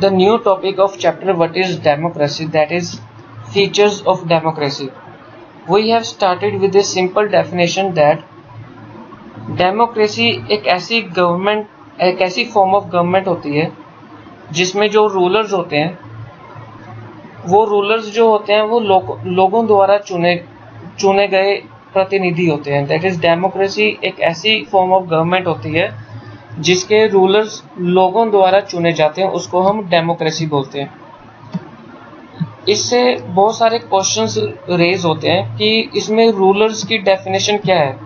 the new topic of chapter what is democracy, that is features of democracy. We have started with a simple definition that democracy एक ऐसी form of government होती है जिसमें जो rulers होते हैं वो लोगों द्वारा चुने गए प्रतिनिधि होते हैं। दैट इज डेमोक्रेसी एक ऐसी फॉर्म ऑफ गवर्नमेंट होती है जिसके रूलर्स लोगों द्वारा चुने जाते हैं, उसको हम डेमोक्रेसी बोलते हैं। इससे बहुत सारे क्वेश्चंस रेज होते हैं कि इसमें रूलर्स की डेफिनेशन क्या है,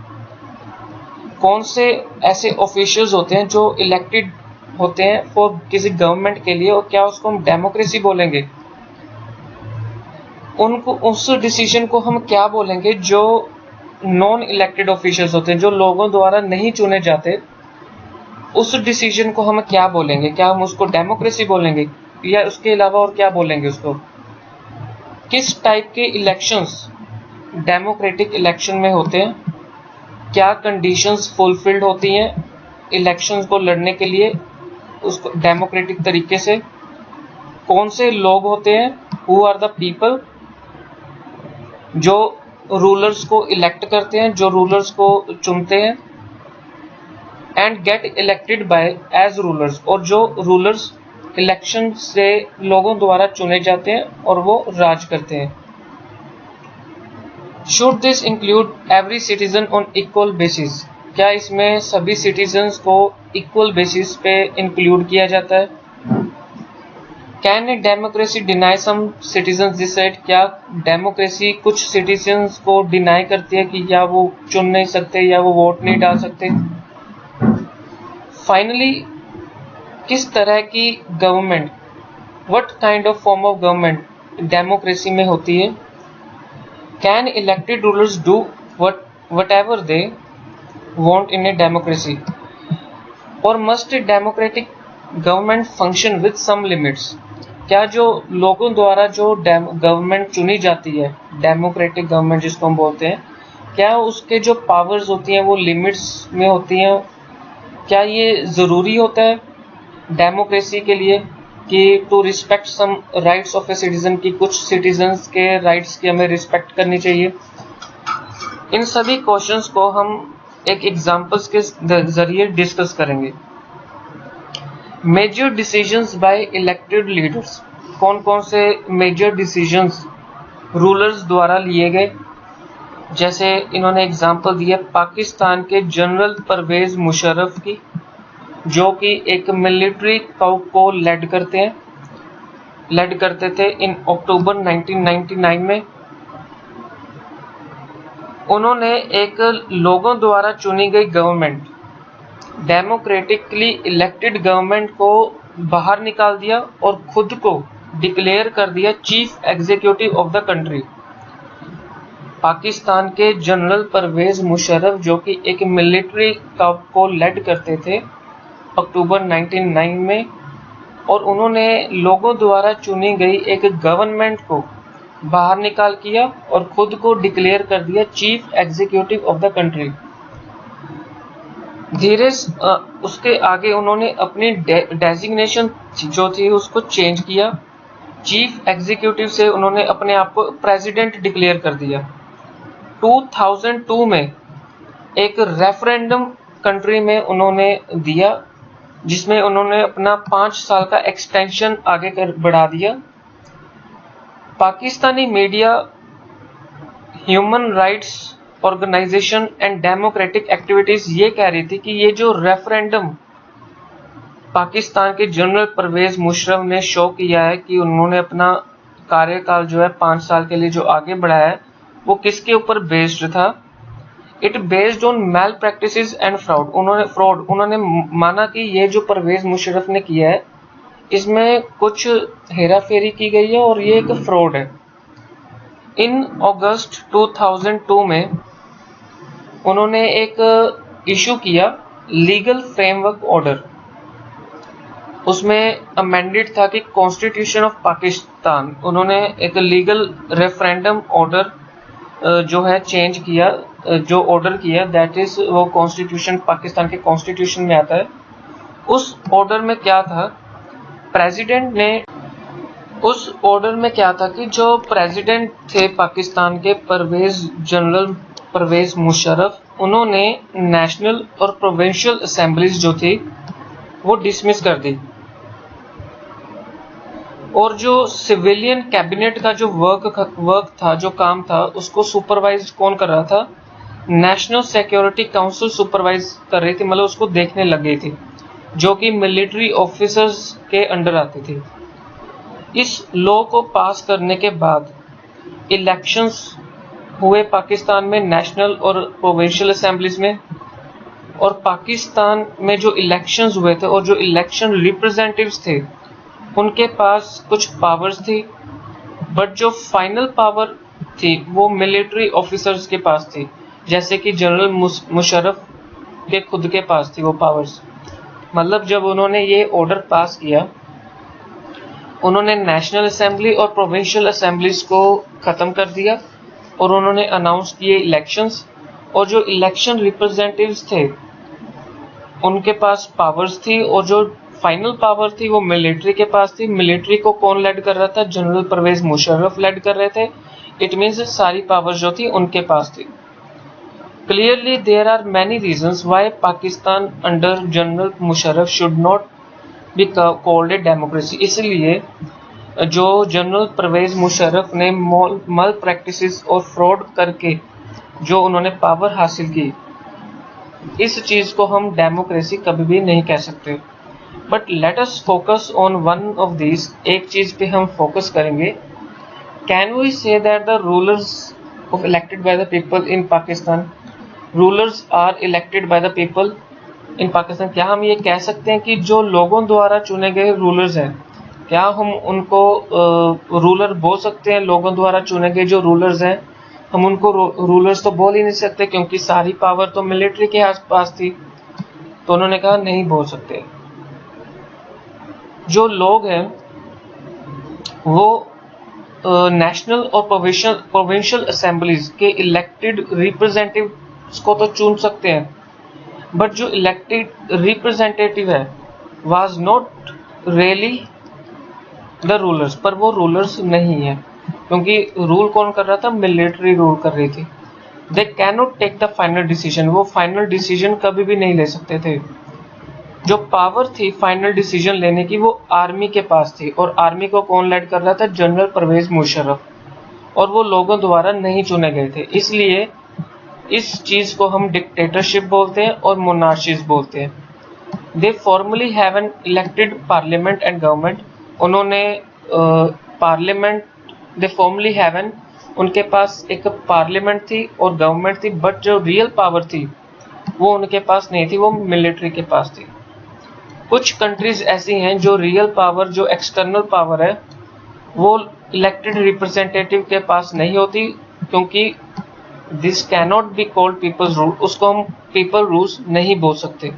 कौन से ऐसे ऑफिशियल्स होते हैं जो इलेक्टेड होते हैं फॉर किसी गवर्नमेंट के लिए, और क्या उसको हम डेमोक्रेसी बोलेंगे, उनको उस डिसीजन को हम क्या बोलेंगे। जो नॉन इलेक्टेड ऑफिशियल्स होते हैं जो लोगों द्वारा नहीं चुने जाते, उस डिसीजन को हम क्या बोलेंगे, क्या हम उसको डेमोक्रेसी बोलेंगे या उसके अलावा और क्या बोलेंगे उसको। किस टाइप के इलेक्शंस डेमोक्रेटिक इलेक्शन में होते हैं, क्या कंडीशंस फुलफिल्ड होती हैं इलेक्शंस को लड़ने के लिए उसको डेमोक्रेटिक तरीके से, कौन से लोग होते हैं, हु आर द पीपल जो रूलर्स को इलेक्ट करते हैं, जो रूलर्स को चुनते हैं, and get elected by as rulers, और जो रूलर्स इलेक्शन से लोगों द्वारा चुने जाते हैं और वो राज करते हैं। Should this include every citizen on equal basis, क्या इसमें सभी सिटीजन्स को इक्वल बेसिस पे इंक्लूड किया जाता है। Can a democracy deny some citizens this right, क्या डेमोक्रेसी कुछ सिटीजन्स को डिनाई करती है कि या वो चुन नहीं सकते या वो वोट नहीं डाल सकते। फाइनली, किस तरह की government, what kind of form of government democracy में होती है। Can elected rulers do whatever they want in a democracy, और must democratic government function with some limits, क्या जो लोगों द्वारा जो गवर्नमेंट चुनी जाती है, डेमोक्रेटिक गवर्नमेंट जिसको हम बोलते हैं, क्या उसके जो पावर्स होती हैं वो लिमिट्स में होती हैं। क्या ये ज़रूरी होता है डेमोक्रेसी के लिए कि to respect some rights of a citizen, की कुछ सिटीजन्स के राइट्स की हमें रिस्पेक्ट करनी चाहिए। इन सभी क्वेश्चंस को हम एक एग्जांपल्स के जरिए डिस्कस करेंगे। Major decisions by elected leaders, कौन कौन से मेजर डिसीजंस रूलर्स द्वारा लिए गए। जैसे इन्होंने एग्जांपल दिया पाकिस्तान के जनरल परवेज मुशर्रफ की, जो कि एक मिलिट्री को लेड करते थे इन अक्टूबर 1999 में। उन्होंने एक लोगों द्वारा चुनी गई गवर्नमेंट, डेमोक्रेटिकली इलेक्टेड गवर्नमेंट को बाहर निकाल दिया और खुद को डिक्लेयर कर दिया chief executive of the country. Pakistan के जनरल परवेज मुशर्रफ, जो कि एक मिलिट्री को लेड करते थे अक्टूबर 1999 में, और उन्होंने लोगों द्वारा चुनी गई एक गवर्नमेंट को बाहर निकाल किया और खुद को डिक्लेयर कर दिया chief executive of the country. धीरे उसके आगे उन्होंने अपनी डेजिग्नेशन जो थी उसको चेंज किया, चीफ एग्जीक्यूटिव से उन्होंने अपने आप को प्रेसिडेंट डिक्लेयर कर दिया। 2002 में एक रेफरेंडम कंट्री में उन्होंने दिया, जिसमें उन्होंने अपना 5 साल का एक्सटेंशन आगे बढ़ा दिया। Pakistani media, human rights organization and democratic activities ये कह रही थी कि ये जो रेफरेंडम पाकिस्तान के जनरल परवेज मुशर्रफ ने शो किया है कि उन्होंने अपना कार्यकाल जो है 5 साल के लिए जो आगे बढ़ाया है, वो किसके ऊपर बेस्ड था। It based on malpractices and fraud, उन्होंने माना कि ये जो परवेज मुशर्रफ ने किया है इसमें कुछ हेरा फेरी की गई है और ये एक फ्रॉड है। इन अगस्त 2002 में उन्होंने एक इशू किया लीगल फ्रेमवर्क ऑर्डर, उसमें अमेंडेड था कि कॉन्स्टिट्यूशन ऑफ पाकिस्तान, उन्होंने एक लीगल रेफरेंडम ऑर्डर जो है चेंज किया, जो ऑर्डर किया, दैट इज वो कॉन्स्टिट्यूशन पाकिस्तान के कॉन्स्टिट्यूशन में आता है। उस ऑर्डर में क्या था प्रेसिडेंट ने उस ऑर्डर में क्या था कि जो प्रेसिडेंट थे पाकिस्तान के जनरल परवेज मुशर्रफ, उन्होंने नेशनल और प्रोविंशियल असेंबलीज जो थी वो डिसमिस कर दी, और जो सिविलियन कैबिनेट का जो वर्क था, जो काम था, उसको सुपरवाइज कौन कर रहा था? नेशनल सिक्योरिटी काउंसिल सुपरवाइज कर रही थी, मतलब उसको देखने लग गई थी, जो कि मिलिट्री ऑफिसर्स के अंडर आती थी। इस लॉ को पास करने के बाद इलेक्शंस हुए पाकिस्तान में, नेशनल और प्रोविंशियल असेंबलीज में, और पाकिस्तान में जो इलेक्शंस हुए थे और जो इलेक्शन रिप्रेजेंटेटिव्स थे उनके पास कुछ पावर्स थी, बट जो फाइनल पावर थी वो मिलिट्री ऑफिसर्स के पास थी, जैसे कि जनरल मुशर्रफ के खुद के पास थी वो पावर्स। मतलब जब उन्होंने ये ऑर्डर पास किया, उन्होंने नेशनल असेंबली और प्रोविंशियल असेंबलीज को ख़त्म कर दिया और उन्होंने अनाउंस किए इलेक्शंस, और जो इलेक्शन रिप्रेजेंटेटिव्स थे उनके पास पावर्स थी, और जो फाइनल पावर थी वो मिलिट्री के पास थी। मिलिट्री को कौन लेड कर रहा था? जनरल परवेज मुशर्रफ लेड कर रहे थे। इट मीन्स सारी पावर्स जो थी उनके पास थी। Clearly there are many reasons why Pakistan under general Musharraf should not be called a democracy. इसलिए जो जनरल परवेज मुशर्रफ ने मल प्रैक्टिसेस और फ्रॉड करके जो उन्होंने पावर हासिल की, इस चीज को हम डेमोक्रेसी कभी भी नहीं कह सकते। But let us focus on one of these. एक चीज पे हम फोकस करेंगे। Can we say that the rulers of elected by the people in Pakistan, rulers are elected by the people in Pakistan? क्या हम ये कह सकते हैं कि जो लोगों द्वारा चुने गए रूलर्स हैं, क्या हम उनको रूलर बोल सकते हैं? लोगों द्वारा चुने गए जो रूलर्स हैं, हम उनको रूलर्स तो बोल ही नहीं सकते, क्योंकि सारी पावर तो मिलिट्री के आसपास थी। तो उन्होंने कहा नहीं बोल सकते। जो लोग हैं वो नेशनल और प्रोविंशियल असेंबलीज के इलेक्टेड रिप्रेजेंटेटिव्स को तो चुन सकते हैं, बट जो इलेक्टेड रिप्रेजेंटेटिव है was not really the rulers, पर वो रूलर्स नहीं है, क्योंकि रूल कौन कर रहा था? मिलिट्री रूल कर रही थी। They can not take the final decision, वो फाइनल डिसीजन कभी भी नहीं ले सकते थे। जो पावर थी फाइनल डिसीजन लेने की वो आर्मी के पास थी, और आर्मी को कौन लीड कर रहा था? जनरल परवेज मुशर्रफ, और वो लोगों द्वारा नहीं चुने गए थे। इसलिए इस चीज को हम डिक्टेटरशिप बोलते हैं और मोनार्चीज बोलते हैं। They formally have an elected parliament and government, उन्होंने parliament, they formally have an, उनके पास एक पार्लियामेंट थी और गवर्नमेंट थी, बट जो रियल पावर थी वो उनके पास नहीं थी, वो मिलिट्री के पास थी। कुछ कंट्रीज ऐसी हैं जो रियल पावर, जो एक्सटर्नल पावर है, वो इलेक्टेड रिप्रेजेंटेटिव के पास नहीं होती, क्योंकि this cannot be called people's rule, उसको हम पीपल रूल्स नहीं बोल सकते,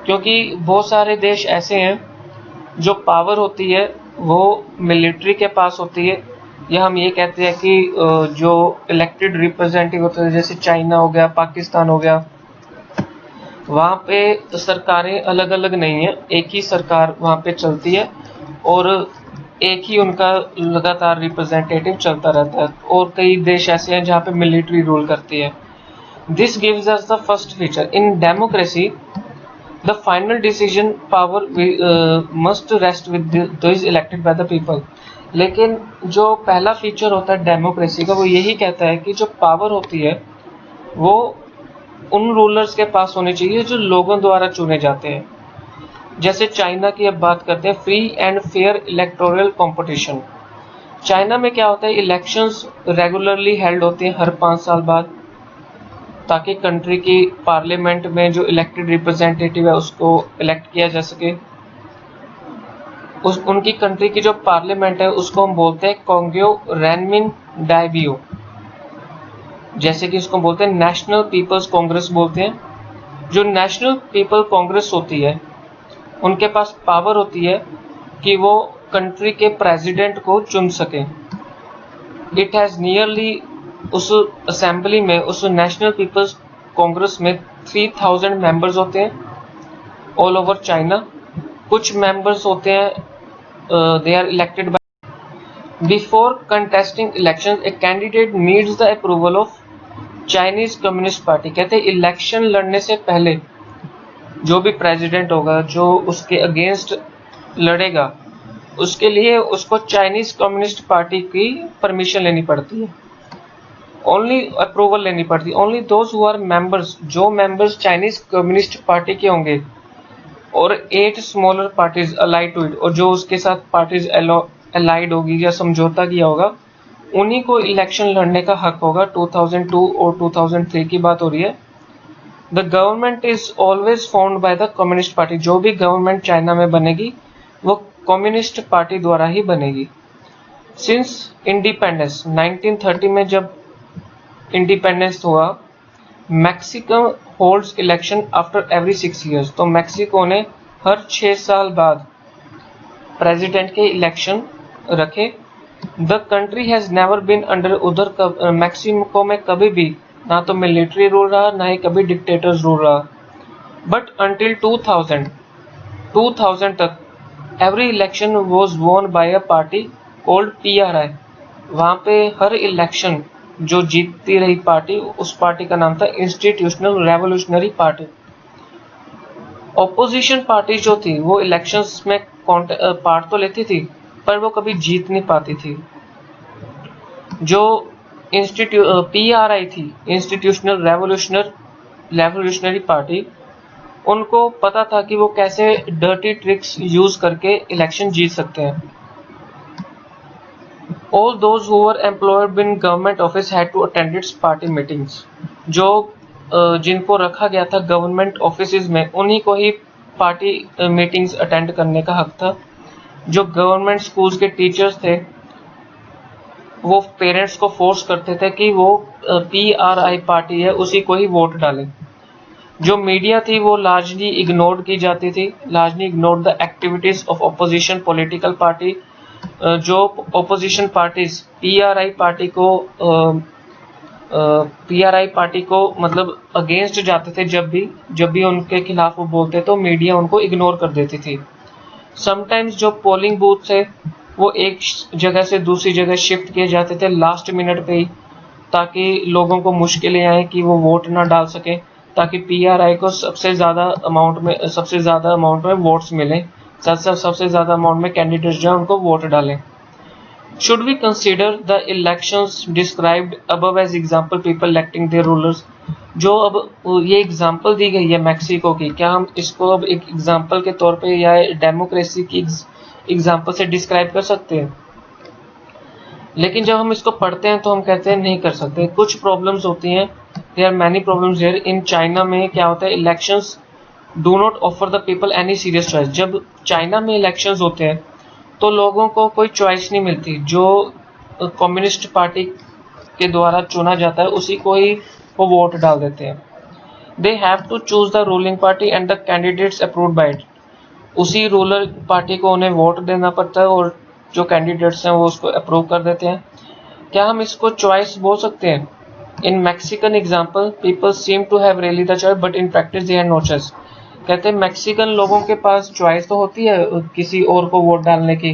क्योंकि बहुत सारे देश ऐसे हैं जो पावर होती है वो मिलिट्री के पास होती है, या हम ये कहते हैं कि जो इलेक्टेड रिप्रेजेंटेटिव होते हैं, जैसे चाइना हो गया, पाकिस्तान हो गया, वहाँ पे सरकारें अलग अलग नहीं है, एक ही सरकार वहाँ पे चलती है और एक ही उनका लगातार रिप्रेजेंटेटिव चलता रहता है। और कई देश ऐसे हैं जहाँ पे मिलिट्री रूल करती है। This gives us the first feature in democracy, the final decision power must rest with those elected by the people. लेकिन जो पहला फीचर होता है डेमोक्रेसी का, वो यही कहता है कि जो पावर होती है वो उन रूलर्स के पास होनी चाहिए जो लोगों द्वारा चुने जाते हैं। जैसे चाइना की अब बात करते हैं, free and fair electoral competition. China में क्या होता है, इलेक्शंस रेगुलरली हेल्ड होते हैं हर 5 साल बाद, ताकि कंट्री की पार्लियामेंट में जो इलेक्टेड रिप्रेजेंटेटिव है उसको इलेक्ट किया जा सके। उनकी कंट्री की जो पार्लियामेंट है उसको हम बोलते हैं कांग्यो रेनमिन डायबियो, जैसे कि इसको बोलते हैं नेशनल पीपल्स कांग्रेस बोलते हैं। जो नेशनल पीपल कांग्रेस होती है उनके पास पावर होती है कि वो कंट्री के प्रेसिडेंट को चुन सके। इट हैज नियरली, उस असेंबली में, उस नेशनल पीपल्स कांग्रेस में 3000 मेंबर्स होते हैं ऑल ओवर चाइना। कुछ मेंबर्स होते हैं they are elected by. Before contesting elections, a candidate needs the approval of Chinese Communist Party. कहते हैं इलेक्शन लड़ने से पहले जो भी प्रेसिडेंट होगा, जो उसके अगेंस्ट लड़ेगा, उसके लिए उसको चाइनीज कम्युनिस्ट पार्टी की परमिशन लेनी पड़ती है, ओनली अप्रूवल लेनी पड़ती है। Only those who are members, जो मेंबर्स चाइनीज कम्युनिस्ट पार्टी के होंगे और 8 smaller parties allied to it, और जो उसके साथ पार्टीज अलाइड होगी या समझौता किया होगा, उन्हीं को इलेक्शन लड़ने का हक होगा। 2002 और 2003 की बात हो रही है। The government is always found by the communist party. जो भी गवर्नमेंट चाइना में बनेगी वो कम्युनिस्ट पार्टी द्वारा ही बनेगी। सिंस इंडिपेंडेंस 1930 में जब इंडिपेंडेंस हुआ, Mexico holds election after every 6 years। तो मैक्सिको ने हर 6 साल बाद प्रेसिडेंट के इलेक्शन रखे। The country has never been under, उधर मैक्सिको में कभी भी ना तो मिलिट्री रूल रहा, ना ही कभी डिक्टेटर्स रूल रहा। बट अंटिल 2000 तक every election was won by a party called PRI। वहां पे हर इलेक्शन जो जीतती रही पार्टी, उस पार्टी का नाम था institutional revolutionary party. Opposition party जो थी वो इलेक्शंस में पार्ट तो लेती थी, पर वो कभी जीत नहीं पाती थी। जो PRI थी, इंस्टीट्यूशनल रेवोल्यूशनरी पार्टी, उनको पता था कि वो कैसे डर्टी ट्रिक्स यूज करके इलेक्शन जीत सकते हैं। All those who were employed in government office had to attend its party meetings। जो जिनको रखा गया था गवर्नमेंट ऑफिस में, उन्हीं को ही पार्टी मीटिंग्स अटेंड करने का हक था। जो गवर्नमेंट स्कूल्स के टीचर्स थे वो पेरेंट्स को फोर्स करते थे कि वो PRI पार्टी है उसी को ही वोट डालें। जो मीडिया थी वो लार्जली इग्नोर्ड की जाती थी, largely ignored the activities of opposition political party. जो ऑपोजिशन पार्टीज PRI पार्टी को मतलब अगेंस्ट जाते थे, जब भी उनके खिलाफ वो बोलते तो मीडिया उनको इग्नोर कर देती थी। समटाइम्स जो पोलिंग बूथ थे वो एक जगह से दूसरी जगह शिफ्ट किए जाते थे लास्ट मिनट पे ही, ताकि लोगों को मुश्किलें आए कि वो वोट ना डाल सके, ताकि PRI को सबसे ज्यादा अमाउंट में वोट्स मिले, सबसे ज्यादा अमाउंट में कैंडिडेट्स जो है उनको वोट डालें। Should we consider the elections described above as example people electing their rulers. जो अब ये एग्जांपल दी गई है मैक्सिको की, क्या हम इसको अब एक एग्जांपल के तौर पे या डेमोक्रेसी की एग्जांपल से डिस्क्राइब कर सकते हैं? लेकिन जब हम इसको पढ़ते हैं तो हम कहते हैं नहीं कर सकते। कुछ प्रॉब्लम्स होती हैं, there are many problems here. In China में क्या होता है, elections do not offer the people any serious choice. जब चाइना में इलेक्शंस होते हैं तो लोगों को कोई चॉइस नहीं मिलती। जो कम्युनिस्ट पार्टी के द्वारा चुना जाता है उसी को ही वो वोट डाल देते हैं। They have to choose the ruling party and the candidates approved by it. उसी रूलर पार्टी को उन्हें वोट देना पड़ता है और जो कैंडिडेट्स हैं वो उसको अप्रूव कर देते हैं। क्या हम इसको चॉइस बोल सकते हैं? In Mexican example people seem to have really the choice but in practice they had no choice. कहते हैं मैक्सिकन लोगों के पास चॉइस तो होती है किसी और को वोट डालने की,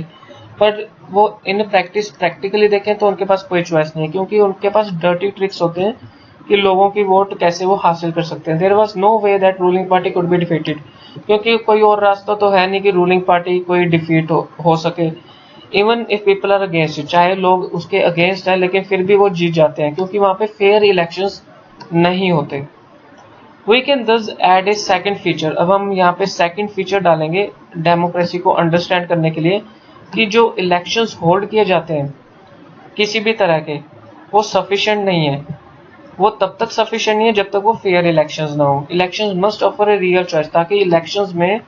पर वो इन प्रैक्टिकली देखें तो उनके पास कोई चॉइस नहीं है, क्योंकि उनके पास डर्टी ट्रिक्स होते हैं कि लोगों की वोट कैसे वो हासिल कर सकते हैं। There was no way that ruling party could be defeated. क्योंकि कोई और रास्ता तो है नहीं कि रूलिंग पार्टी कोई डिफीट हो सके। Even if people are against, चाहे लोग उसके अगेंस्ट है लेकिन फिर भी वो जीत जाते हैं, क्योंकि वहां पे फेयर इलेक्शंस नहीं होते। We can thus add a second feature। अब हम यहाँ पे सेकंड फीचर डालेंगे डेमोक्रेसी को अंडरस्टैंड करने के लिए, कि जो इलेक्शंस होल्ड किए जाते हैं किसी भी तरह के, वो सफिशिएंट नहीं है। वो तब तक सफिशिएंट नहीं है जब तक वो फेयर इलेक्शंस ना हो। Elections must offer a real choice, ताकि इलेक्शंस में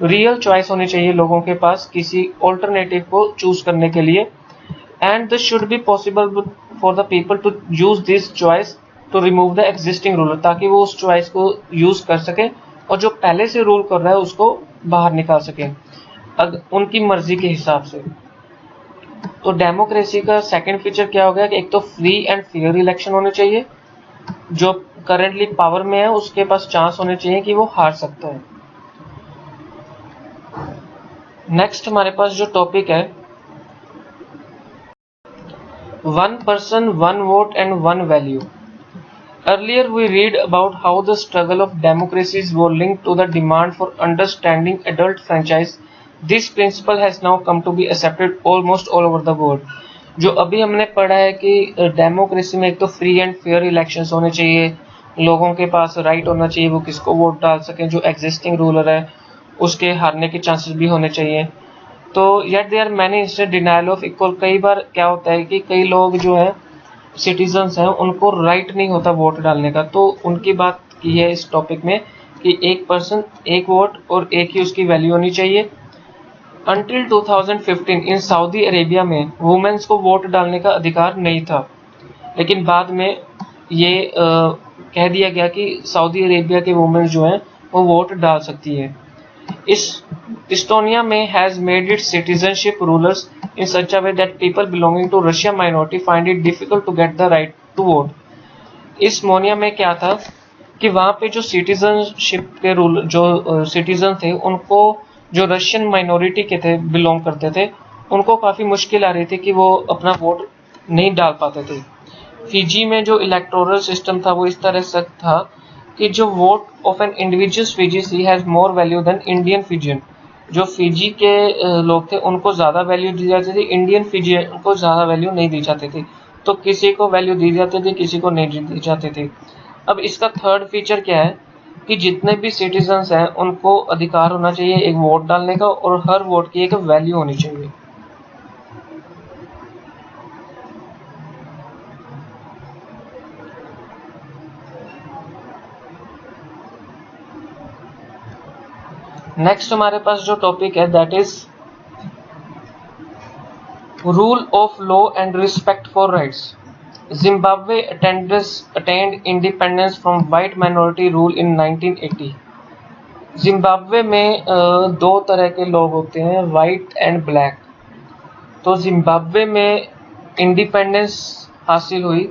रियल चॉइस होनी चाहिए लोगों के पास किसी ऑल्टरनेटिव को चूज करने के लिए। And this should be possible for the people to use this choice to remove the existing ruler, ताकि वो उस चॉइस को यूज कर सके और जो पहले से रूल कर रहा है उसको बाहर निकाल सके उनकी मर्जी के हिसाब से। तो डेमोक्रेसी का सेकंड फीचर क्या हो गया कि एक तो फ्री एंड फेयर इलेक्शन होने चाहिए, जो करंटली पावर में है उसके पास चांस होने चाहिए कि वो हार सकता है। नेक्स्ट हमारे पास जो टॉपिक है, one person one vote and one value. Earlier we read about how the struggle of democracies were linked to the demand for understanding adult franchise. This principle has now come to be accepted almost all over the world. जो अभी हमने पढ़ा है कि democracy में एक तो free and fair elections होने चाहिए, लोगों के पास राइट होना चाहिए वो किसको वोट डाल सकें, जो एग्जिस्टिंग रूलर है उसके हारने के चांसेस भी होने चाहिए। तो yet there many instant denial of equal. कई बार क्या होता है कि कई लोग जो है सिटीजन्स हैं उनको राइट नहीं होता वोट डालने का, तो उनकी बात की है इस टॉपिक में कि एक पर्सन एक वोट और एक ही उसकी वैल्यू होनी चाहिए। अंटिल 2015 इन सऊदी अरेबिया में वुमेन्स को वोट डालने का अधिकार नहीं था, लेकिन बाद में ये कह दिया गया कि सऊदी अरेबिया के वुमेन्स जो हैं वो वोट डाल सकती है। Estonia में has made its citizenship rulers in such a way that people belonging to Russian minority find it difficult to get the right to vote. इस मोनिया में क्या था कि वहाँ पे जो सिटीजनशिप के रूल जो सिटीजन थे उनको जो रशियन माइनॉरिटी के थे बिलोंग करते थे उनको काफ़ी मुश्किल आ रही थी कि वो अपना वोट नहीं डाल पाते थे। फिजी में जो इलेक्टोरल सिस्टम था वो इस तरह से था कि जो vote of an individual Fiji has more value than Indian Fijian. जो फिजी के लोग थे उनको ज़्यादा वैल्यू दी जाती थी, इंडियन फिजियन को ज़्यादा वैल्यू नहीं दी जाती थी। तो किसी को वैल्यू दी जाती थी, किसी को नहीं दी जाती थी। अब इसका थर्ड फीचर क्या है कि जितने भी सिटीजन्स हैं उनको अधिकार होना चाहिए एक वोट डालने का और हर वोट की एक वैल्यू होनी चाहिए। नेक्स्ट हमारे पास जो टॉपिक है that is rule of law and respect for rights. Zimbabwe attend independence from white minority rule in 1980। Zimbabwe में दो तरह के लोग होते हैं, वाइट एंड ब्लैक। तो जिम्बाब्वे में इंडिपेंडेंस हासिल हुई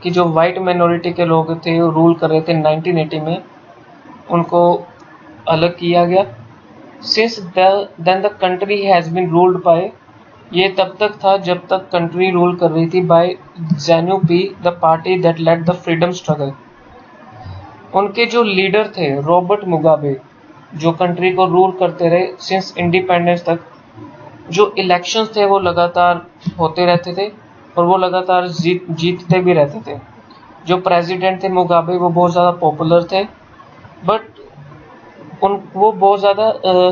कि जो वाइट माइनॉरिटी के लोग थे वो रूल कर रहे थे 1980 में, उनको अलग किया गया। Since then the country has been ruled by, ये तब तक था जब तक कंट्री रूल कर रही थी by ZANU-PF, the party that led the freedom struggle. उनके जो लीडर थे रॉबर्ट मुगाबे, जो कंट्री को रूल करते रहे सिंस इंडिपेंडेंस तक। जो इलेक्शंस थे वो लगातार होते रहते थे और वो लगातार जीतते भी रहते थे। जो प्रेसिडेंट थे मुगाबे वो बहुत ज़्यादा पॉपुलर थे, बट वो बहुत ज़्यादा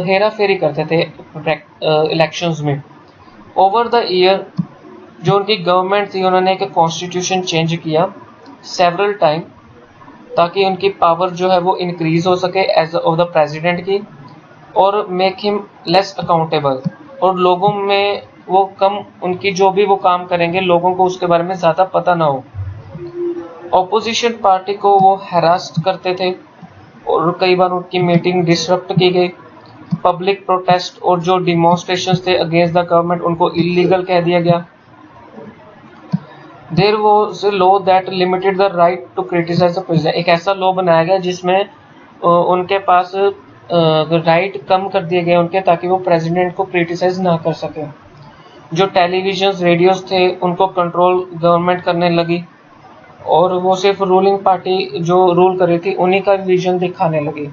हेरा फेरी करते थे इलेक्शंस में। ओवर द ईयर जो उनकी गवर्नमेंट थी उन्होंने एक कॉन्स्टिट्यूशन चेंज किया सेवरल टाइम, ताकि उनकी पावर जो है वो इंक्रीज हो सके एज ऑफ द प्रेसिडेंट की, और मेक हिम लेस अकाउंटेबल, और लोगों में वो कम उनकी जो भी वो काम करेंगे लोगों को उसके बारे में ज़्यादा पता ना हो। ऑपोजिशन पार्टी को वो हैरास करते थे और कई बार उनकी मीटिंग डिसरप्ट की गई। पब्लिक प्रोटेस्ट और जो डिमॉन्स्ट्रेशंस थे अगेंस्ट द गवर्नमेंट उनको इलीगल कह दिया गया। There was a law that limited the right to criticise the president. एक ऐसा लॉ बनाया गया जिसमें उनके पास राइट कम कर दिए गए उनके, ताकि वो प्रेसिडेंट को क्रिटिसाइज ना कर सके। जो टेलीविजन रेडियोस थे उनको कंट्रोल गवर्नमेंट करने लगी और वो सिर्फ रूलिंग पार्टी जो रूल कर रही थी उन्हीं का विजन दिखाने लगी।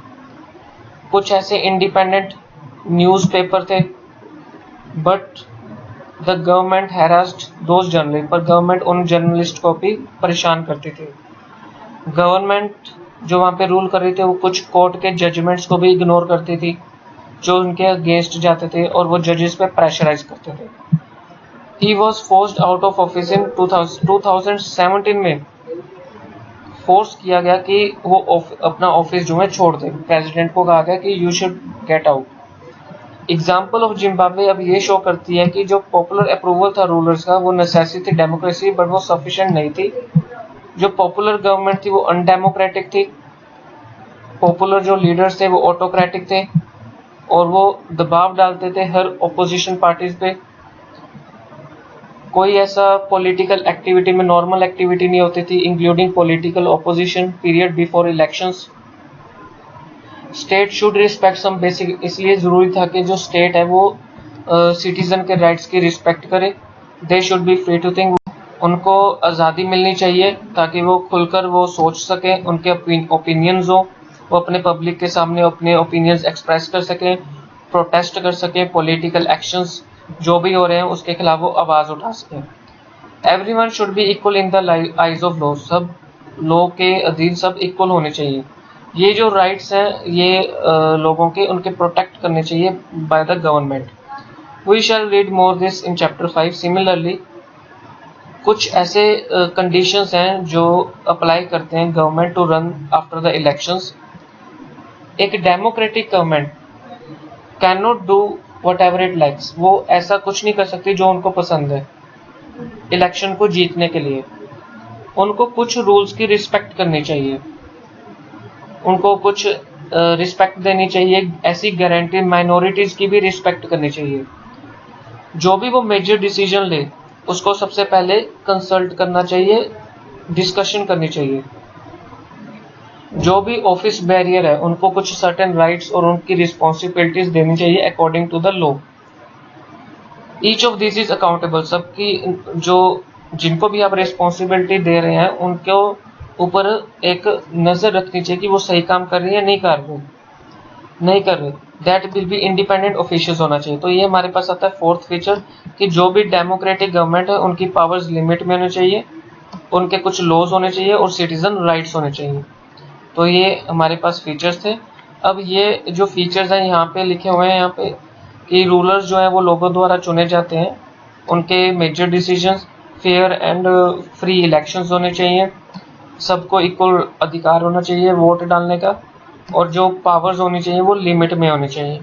कुछ ऐसे इंडिपेंडेंट न्यूज़पेपर थे, but the government harassed those journalist, पर गवर्नमेंट उन जर्नलिस्ट को भी परेशान करती थी। गवर्नमेंट जो वहाँ पे रूल कर रही थी वो कुछ कोर्ट के जजमेंट्स को भी इग्नोर करती थी जो उनके अगेंस्ट जाते थे, और वो जजेस पे प्रेशराइज करते थे। He was forced out of office in 2017 में फोर्स किया गया कि वो अपना ऑफिस जो है छोड़ दे। प्रेसिडेंट को कहा गया कि you should get out. Example of Zimbabwe अब ये शो करती है कि जो पॉपुलर अप्रूवल था रूलर्स का वो नेसेसिटी डेमोक्रेसी, बट वो सफिशिएंट नहीं थी। जो पॉपुलर गवर्नमेंट थी वो अनडेमोक्रेटिक थी, पॉपुलर जो लीडर्स थे वो ऑटोक्रेटिक थे और वो दबाव डालते थे हर ऑपोजिशन पार्टीज पे। कोई ऐसा पॉलिटिकल एक्टिविटी में नॉर्मल एक्टिविटी नहीं होती थी, including political opposition period before elections. State should respect some basic, इसलिए ज़रूरी था कि जो स्टेट है वो सिटीज़न के राइट्स की रिस्पेक्ट करे। They should be free to think, उनको आज़ादी मिलनी चाहिए ताकि वो खुलकर वो सोच सकें, उनके ओपिनियंस हो, वो अपने पब्लिक के सामने अपने ओपिनियंस एक्सप्रेस कर सकें, प्रोटेस्ट कर सकें, पॉलिटिकल एक्शंस जो भी हो रहे हैं उसके खिलाफ वो आवाज़ उठा सकें। Everyone should be equal in the eyes of law, सब लॉ के अधीन सब इक्वल होने चाहिए। ये जो राइट्स हैं ये लोगों के उनके प्रोटेक्ट करने चाहिए by the government. We shall read more this in chapter 5। Similarly कुछ ऐसे कंडीशंस हैं जो अप्लाई करते हैं government to run after the elections. एक democratic government can not do whatever it likes, वो ऐसा कुछ नहीं कर सकती जो उनको पसंद है। इलेक्शन को जीतने के लिए उनको कुछ रूल्स की रिस्पेक्ट करनी चाहिए, उनको कुछ रिस्पेक्ट देनी चाहिए, ऐसी गारंटी माइनॉरिटीज़ की भी रिस्पेक्ट करनी चाहिए। जो भी वो मेजर डिसीजन ले उसको सबसे पहले कंसल्ट करना चाहिए, डिस्कशन करनी चाहिए। जो भी ऑफिस बैरियर है उनको कुछ सर्टेन राइट्स और उनकी रिस्पॉन्सिबिलिटीज देनी चाहिए according to the law. Each of this is accountable, सबकी जो जिनको भी आप रिस्पॉन्सिबिलिटी दे रहे हैं उनको ऊपर एक नज़र रखनी चाहिए कि वो सही काम कर रही है नहीं कर रहे। That will be independent officials होना चाहिए। तो ये हमारे पास आता है फोर्थ फीचर कि जो भी डेमोक्रेटिक गवर्नमेंट है उनकी पावर्स लिमिट में होनी चाहिए, उनके कुछ लॉज होने चाहिए और सिटीजन राइट्स होने चाहिए। तो ये हमारे पास फीचर्स थे। अब ये जो फीचर्स हैं यहाँ पे लिखे हुए हैं यहाँ पे कि रूलर्स जो है वो लोगों द्वारा चुने जाते हैं, उनके major decisions, fair and free elections होने चाहिए, सबको इक्वल अधिकार होना चाहिए वोट डालने का, और जो पावर्स होनी चाहिए वो लिमिट में होनी चाहिए।